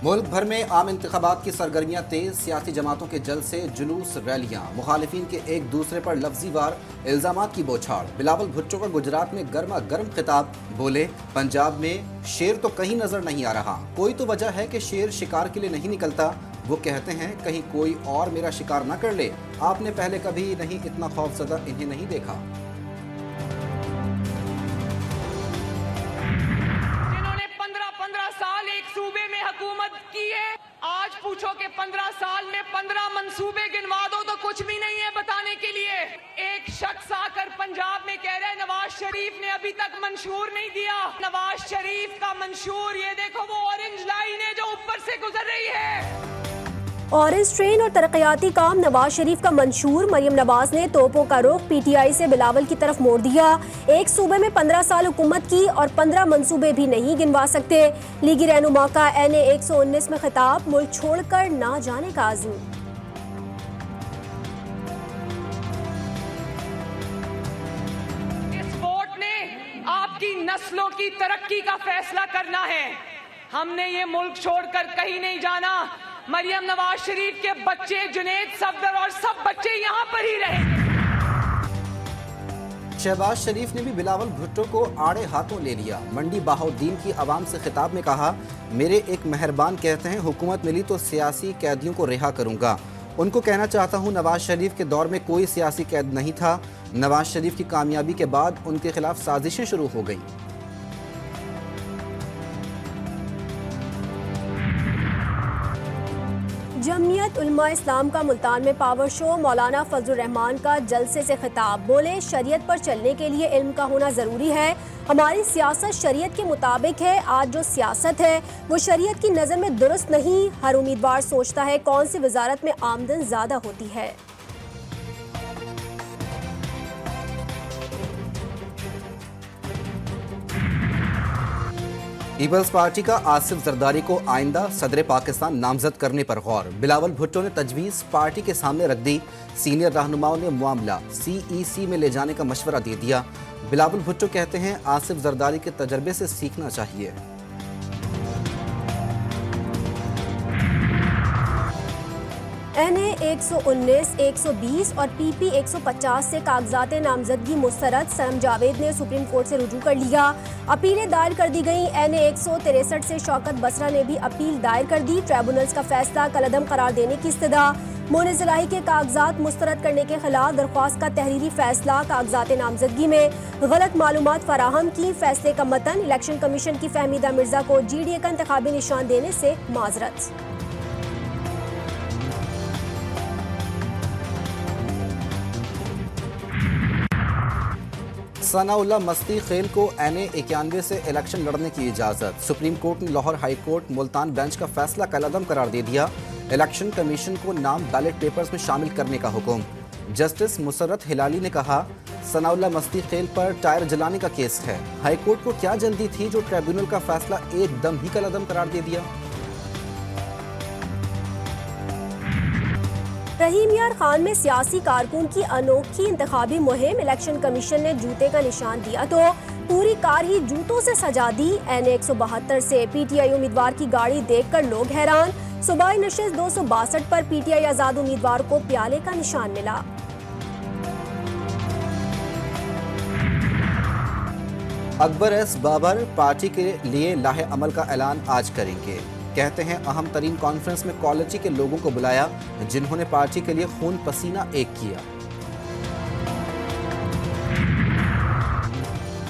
ملک بھر میں عام انتخابات کی سرگرمیاں تیز، سیاسی جماعتوں کے جلسے، جلوس، ریلیاں، مخالفین کے ایک دوسرے پر لفظی وار الزامات کی بوچھاڑ۔ بلاول بھٹو کا گجرات میں گرما گرم خطاب، بولے پنجاب میں شیر تو کہیں نظر نہیں آ رہا، کوئی تو وجہ ہے کہ شیر شکار کے لیے نہیں نکلتا، وہ کہتے ہیں کہیں کوئی اور میرا شکار نہ کر لے، آپ نے پہلے کبھی نہیں اتنا خوفزدہ انہیں نہیں دیکھا۔ آج پوچھو کہ 15 سال میں 15 منصوبے گنوا دو تو کچھ بھی نہیں ہے بتانے کے لیے۔ ایک شخص آ کر پنجاب میں کہہ رہے نواز شریف نے ابھی تک منشور نہیں دیا۔ نواز شریف کا منشور یہ دیکھو، وہ اورنج لائن ہے جو اوپر سے گزر رہی ہے۔ اورنج ٹرین اور ترقیاتی کام نواز شریف کا منشور۔ مریم نواز نے توپوں کا رخ پی ٹی آئی سے بلاول کی طرف موڑ دیا۔ ایک صوبے میں 15 سال حکومت کی اور 15 منصوبے بھی نہیں گنوا سکتے۔ لیگی رہنما کا NA 119 میں خطاب، ملک چھوڑ کر نہ جانے کا عزم۔ اس ووٹ نے آپ کی نسلوں کی ترقی کا فیصلہ کرنا ہے۔ ہم نے یہ ملک چھوڑ کر کہیں نہیں جانا۔ مریم نواز شریف کے بچے، جنید صفدر اور سب بچے یہاں پر ہی رہیں گے۔ شہباز شریف نے بھی بلاول بھٹو کو آڑے ہاتھوں لے لیا۔ منڈی بہاؤالدین کی عوام سے خطاب میں کہا، میرے ایک مہربان کہتے ہیں حکومت ملی تو سیاسی قیدیوں کو رہا کروں گا۔ ان کو کہنا چاہتا ہوں نواز شریف کے دور میں کوئی سیاسی قید نہیں تھا۔ نواز شریف کی کامیابی کے بعد ان کے خلاف سازشیں شروع ہو گئیں۔ جمعیت علماء اسلام کا ملتان میں پاور شو، مولانا فضل الرحمان کا جلسے سے خطاب، بولے شریعت پر چلنے کے لیے علم کا ہونا ضروری ہے، ہماری سیاست شریعت کے مطابق ہے، آج جو سیاست ہے وہ شریعت کی نظر میں درست نہیں، ہر امیدوار سوچتا ہے کون سی وزارت میں آمدن زیادہ ہوتی ہے۔ پیپلز پارٹی کا آصف زرداری کو آئندہ صدر پاکستان نامزد کرنے پر غور۔ بلاول بھٹو نے تجویز پارٹی کے سامنے رکھ دی۔ سینئر رہنماؤں نے معاملہ CEC میں لے جانے کا مشورہ دے دیا۔ بلاول بھٹو کہتے ہیں آصف زرداری کے تجربے سے سیکھنا چاہیے۔ NA 119, 120 اور PP 150 سے کاغذات نامزدگی مسترد، سلم جاوید نے سپریم کورٹ سے رجوع کر لیا۔ اپیلیں دائر کر دی گئیں۔ NA 163 سے شوکت بسرا نے بھی اپیل دائر کر دی۔ ٹریبونلز کا فیصلہ کالعدم قرار دینے کی استدعا۔ مونس ضلاعی کے کاغذات مسترد کرنے کے خلاف درخواست کا تحریری فیصلہ، کاغذات نامزدگی میں غلط معلومات فراہم کی، فیصلے کا متن، الیکشن کمیشن کی فہمیدہ مرزا کو GDA کا انتخابی نشان دینے سے معذرت۔ ثناء اللہ مستی خیل کو NA 91 سے الیکشن لڑنے کی اجازت۔ سپریم کورٹ نے Lahore high court Multan bench کا فیصلہ کالعدم قرار دے دیا۔ الیکشن کمیشن کو نام بیلٹ پیپرز میں شامل کرنے کا حکم۔ جسٹس مسرت ہلالی نے کہا، ثناء اللہ مستی خیل پر ٹائر جلانے کا کیس ہے، ہائی کورٹ کو کیا جلدی تھی جو ٹریبیونل کا فیصلہ ایک دم ہی کالعدم قرار دے دیا۔ رحیم یار خان میں سیاسی کارکن کی انوکھی انتخابی مہم، الیکشن کمیشن نے جوتے کا نشان دیا تو پوری کار ہی جوتوں سے سجا دی۔ NA 172 سے PTI امیدوار کی گاڑی دیکھ کر لوگ حیران، صوبائی نشست 262 پر PTI آزاد امیدوار کو پیالے کا نشان ملا۔ اکبر ایس بابر پارٹی کے لیے لاہ عمل کا اعلان آج کریں گے۔ کہتے ہیں اہم ترین کانفرنس میں کالج کے لوگوں کو بلایا جنہوں نے پارٹی کے لیے خون پسینہ ایک کیا۔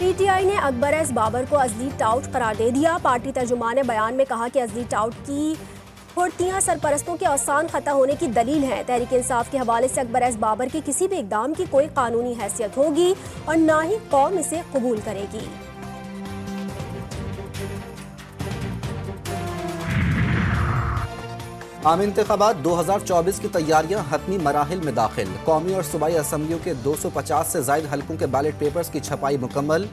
PTI نے اکبر ایس بابر کو عزلی ٹاؤٹ قرار دے دیا۔ پارٹی ترجمان نے بیان میں کہا کہ عزلی ٹاؤٹ کی پھرتیاں سرپرستوں کے آسان خطا ہونے کی دلیل ہیں۔ تحریک انصاف کے حوالے سے اکبر ایس بابر کے کسی بھی اقدام کی کوئی قانونی حیثیت ہوگی اور نہ ہی قوم اسے قبول کرے گی۔ عام انتخابات 2024 کی تیاریاں حتمی مراحل میں داخل۔ قومی اور صوبائی اسمبلیوں کے 250 سے زائد حلقوں کے بیلٹ پیپرز کی چھپائی مکمل۔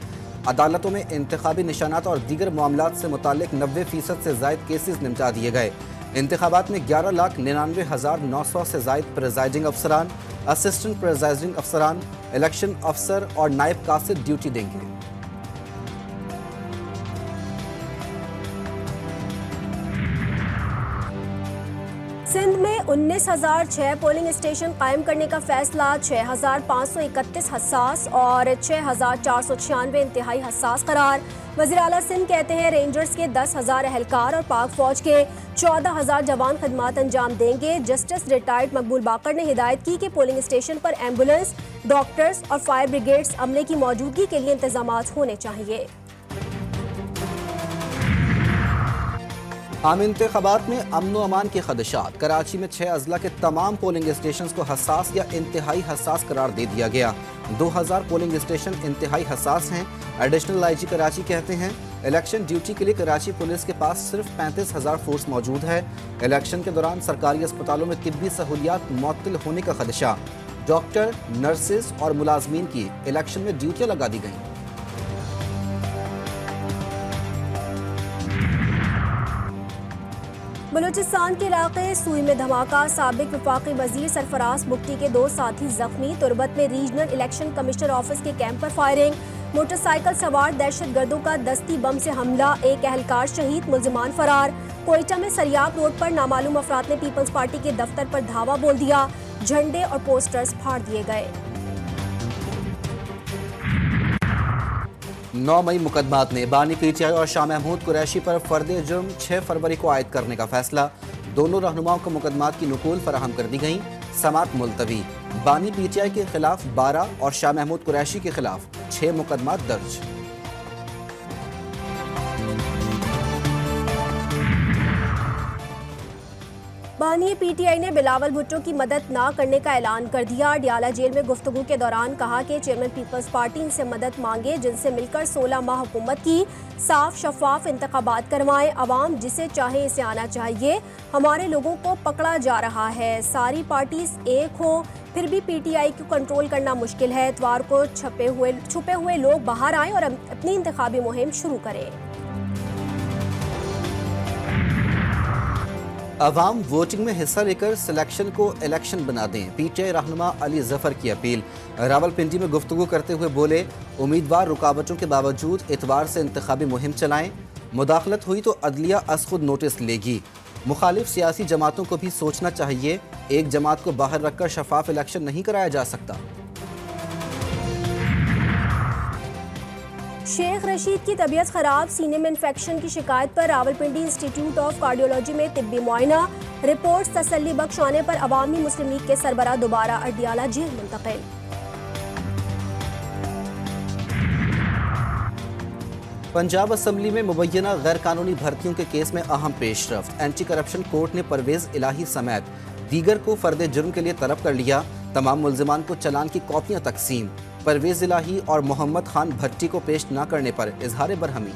عدالتوں میں انتخابی نشانات اور دیگر معاملات سے متعلق 90% سے زائد کیسز نمٹا دیے گئے۔ انتخابات میں 11,99,900 سے زائد پریزائڈنگ افسران، اسسٹنٹ پریزائڈنگ افسران، الیکشن افسر اور نائب قاصد ڈیوٹی دیں گے۔ سندھ میں 19,006 پولنگ اسٹیشن قائم کرنے کا فیصلہ 6,531 حساس اور 6,496 انتہائی حساس قرار۔ وزیر اعلیٰ سندھ کہتے ہیں رینجرز کے 10,000 اہلکار اور پاک فوج کے 14,000 جوان خدمات انجام دیں گے۔ جسٹس ریٹائرڈ مقبول باقر نے ہدایت کی کہ پولنگ اسٹیشن پر ایمبولینس، ڈاکٹرز اور فائر بریگیڈز عملے کی موجودگی کے لیے انتظامات ہونے چاہیے۔ عام انتخابات میں امن و امان کے خدشات۔ کراچی میں 6 اضلاع کے تمام پولنگ اسٹیشنز کو حساس یا انتہائی حساس قرار دے دیا گیا۔ 2,000 پولنگ اسٹیشن انتہائی حساس ہیں۔ ایڈیشنل آئی جی کراچی کہتے ہیں الیکشن ڈیوٹی کے لیے کراچی پولیس کے پاس صرف 35,000 فورس موجود ہے۔ الیکشن کے دوران سرکاری اسپتالوں میں طبی سہولیات معطل ہونے کا خدشہ۔ ڈاکٹر، نرسز اور ملازمین کی الیکشن میں ڈیوٹیاں لگا دی گئیں۔ بلوچستان کے علاقے سوئی میں دھماکہ، سابق وفاقی وزیر سرفراز بگٹی کے 2 ساتھی زخمی۔ تربت میں ریجنل الیکشن کمشنر آفس کے کیمپ پر فائرنگ، موٹر سائیکل سوار دہشت گردوں کا دستی بم سے حملہ، 1 اہلکار شہید، ملزمان فرار۔ کوئٹہ میں سریاب روڈ پر نامعلوم افراد نے پیپلز پارٹی کے دفتر پر دھاوا بول دیا، جھنڈے اور پوسٹرز پھاڑ دیے گئے۔ 9 مئی مقدمات نے بانی پی ٹی آئی اور شاہ محمود قریشی پر فرد جرم 6 فروری کو عائد کرنے کا فیصلہ۔ دونوں رہنماؤں کو مقدمات کی نقول فراہم کر دی گئیں۔ سماعت ملتوی۔ بانی پی ٹی آئی کے خلاف 12 اور شاہ محمود قریشی کے خلاف 6 مقدمات درج۔ بانی پی ٹی آئی نے بلاول بھٹو کی مدد نہ کرنے کا اعلان کر دیا۔ ڈیالہ جیل میں گفتگو کے دوران کہا کہ چیئرمین پیپلز پارٹی ان سے مدد مانگے جن سے مل کر 16 ماہ حکومت کی، صاف شفاف انتخابات کروائیں، عوام جسے چاہے اسے آنا چاہیے۔ ہمارے لوگوں کو پکڑا جا رہا ہے، ساری پارٹیز ایک ہوں پھر بھی پی ٹی آئی کو کنٹرول کرنا مشکل ہے۔ اتوار کو چھپے ہوئے لوگ باہر آئیں اور اپنی انتخابی مہم شروع کریں۔ عوام ووٹنگ میں حصہ لے کر سلیکشن کو الیکشن بنا دیں، پی ٹی آئی رہنما علی ظفر کی اپیل۔ راولپنڈی میں گفتگو کرتے ہوئے بولے امیدوار رکاوٹوں کے باوجود اتوار سے انتخابی مہم چلائیں، مداخلت ہوئی تو عدلیہ از خود نوٹس لے گی۔ مخالف سیاسی جماعتوں کو بھی سوچنا چاہیے، ایک جماعت کو باہر رکھ کر شفاف الیکشن نہیں کرایا جا سکتا۔ شیخ رشید کی طبیعت خراب، سینے میں انفیکشن کی شکایت پر راولپنڈی انسٹی ٹیوٹ آف کارڈیولوجی میں طبی معائنہ، رپورٹس تسلی بخش آنے پر عوامی مسلم لیگ کے سربراہ دوبارہ اڈیالہ جیل منتقل۔ پنجاب اسمبلی میں مبینہ غیر قانونی بھرتیوں کے کیس میں اہم پیش رفت۔ اینٹی کرپشن کورٹ نے پرویز الہی سمیت دیگر کو فرد جرم کے لیے طلب کر لیا، تمام ملزمان کو چلان کی کاپیاں تقسیم۔ پرویز الہی اور محمد خان بھٹی کو پیش نہ کرنے پر اظہار برہمی۔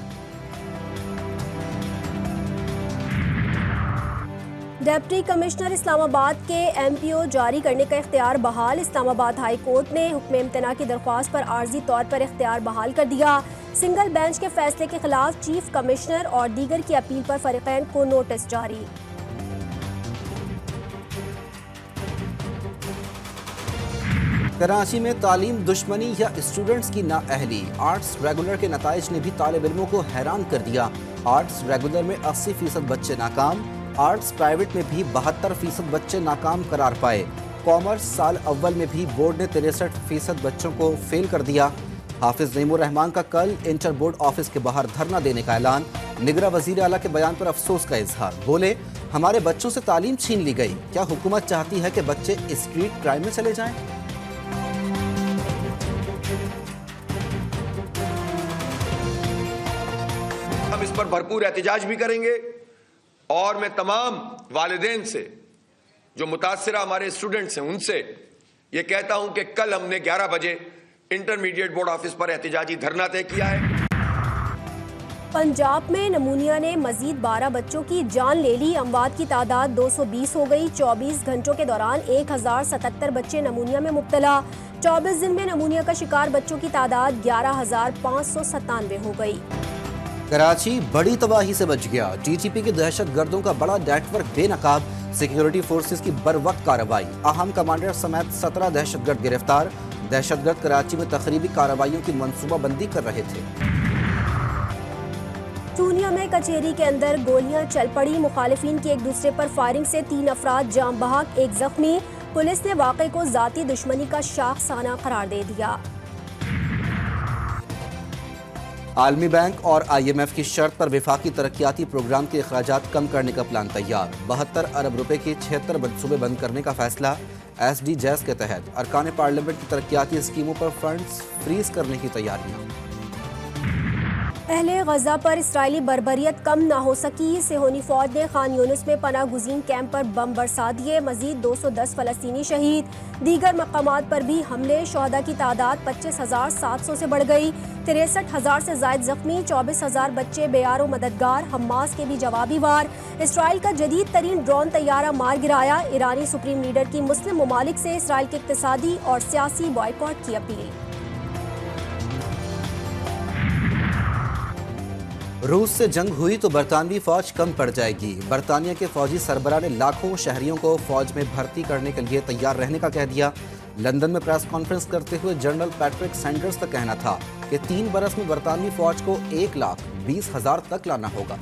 ڈپٹی کمشنر اسلام آباد کے ایم پی او جاری کرنے کا اختیار بحال، اسلام آباد ہائی کورٹ نے حکم امتناع کی درخواست پر عارضی طور پر اختیار بحال کر دیا۔ سنگل بینچ کے فیصلے کے خلاف چیف کمشنر اور دیگر کی اپیل پر فریقین کو نوٹس جاری۔ کراچی میں تعلیم دشمنی یا اسٹوڈنٹس کی نااہلی، آرٹس ریگولر کے نتائج نے بھی طالب علموں کو حیران کر دیا۔ آرٹس ریگولر میں 80% بچے ناکام، آرٹس پرائیویٹ میں بھی 72% بچے ناکام قرار پائے۔ کامرس سال اول میں بھی بورڈ نے 63% بچوں کو فیل کر دیا۔ حافظ نعیم الرحمان کا کل انٹر بورڈ آفس کے باہر دھرنا دینے کا اعلان، نگراں وزیر اعلیٰ کے بیان پر افسوس کا اظہار، بولے ہمارے بچوں سے تعلیم چھین لی گئی، کیا حکومت چاہتی ہے کہ بچے اسٹریٹ کرائم میں چلے جائیں؟ ہم اس پر بھرپور احتجاج بھی کریں گے اور میں تمام والدین سے جو متاثرہ ہمارے اسٹوڈنٹس ہیں ان سے یہ کہتا ہوں کہ کل ہم نے 11 بجے انٹرمیڈیٹ بورڈ آفس پر احتجاجی دھرنا طے کیا ہے۔ پنجاب میں نمونیا نے مزید 12 بچوں کی جان لے لی، اموات کی تعداد 220 ہو گئی۔ 24 گھنٹوں کے دوران 1077 بچے نمونیا میں مبتلا۔ 24 دن میں نمونیا کا شکار بچوں کی تعداد 11,597 ہو گئی۔ کراچی بڑی تباہی سے بچ گیا، ٹی ٹی پی کے دہشت گردوں کا بڑا نیٹ ورک بے نقاب، سیکیورٹی فورسز کی بروقت کارروائی، اہم کمانڈر سمیت 17 دہشت گرد گرفتار۔ دہشت گرد کراچی میں تخریبی کارروائیوں کی منصوبہ بندی کر رہے تھے۔ پشتونیا میں کچہری کے اندر گولیاں چل پڑی، مخالفین کی ایک دوسرے پر فائرنگ سے 3 افراد جاں بحق، 1 زخمی۔ پولیس نے واقعے کو ذاتی دشمنی کا شاخسانہ قرار دے دیا۔ عالمی بینک اور IMF کی شرط پر وفاقی ترقیاتی پروگرام کے اخراجات کم کرنے کا پلان تیار، 72 ارب روپے کی 76 منصوبے بند کرنے کا فیصلہ۔ SDGs کے تحت ارکان پارلیمنٹ کی ترقیاتی اسکیموں پر فنڈز فریز کرنے کی تیاریاں۔ اہل غزہ پر اسرائیلی بربریت کم نہ ہو سکی، صہیونی فوج نے خان یونس میں پناہ گزین کیمپ پر بم برسا دیے، مزید 210 فلسطینی شہید۔ دیگر مقامات پر بھی حملے، شہداء کی تعداد 25,700 سے بڑھ گئی، 63,000 سے زائد زخمی، 24,000 بچے بے یار و مددگار۔ حماس کے بھی جوابی وار، اسرائیل کا جدید ترین ڈرون طیارہ مار گرایا۔ ایرانی سپریم لیڈر کی مسلم ممالک سے اسرائیل کے اقتصادی اور سیاسی بائیکاٹ کی اپیل۔ روس سے جنگ ہوئی تو برطانوی فوج کم پڑ جائے گی، برطانیہ کے فوجی سربراہ نے لاکھوں شہریوں کو فوج میں بھرتی کرنے کے لیے تیار رہنے کا کہہ دیا۔ لندن میں پریس کانفرنس کرتے ہوئے جنرل پیٹرک سینڈرز کا کہنا تھا کہ 3 برس میں برطانوی فوج کو 1,20,000 تک لانا ہوگا۔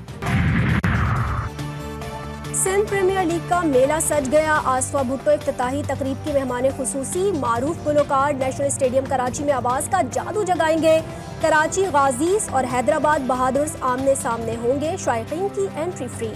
سندھ پریمیئر لیگ کا میلہ سج گیا، آصفہ بھٹو افتتاحی تقریب کی مہمان خصوصی۔ معروف گلوکار نیشنل اسٹیڈیم کراچی میں آواز کا جادو جگائیں گے۔ کراچی غازیز اور حیدرآباد بہادرز آمنے سامنے ہوں گے، شائقین کی انٹری فری۔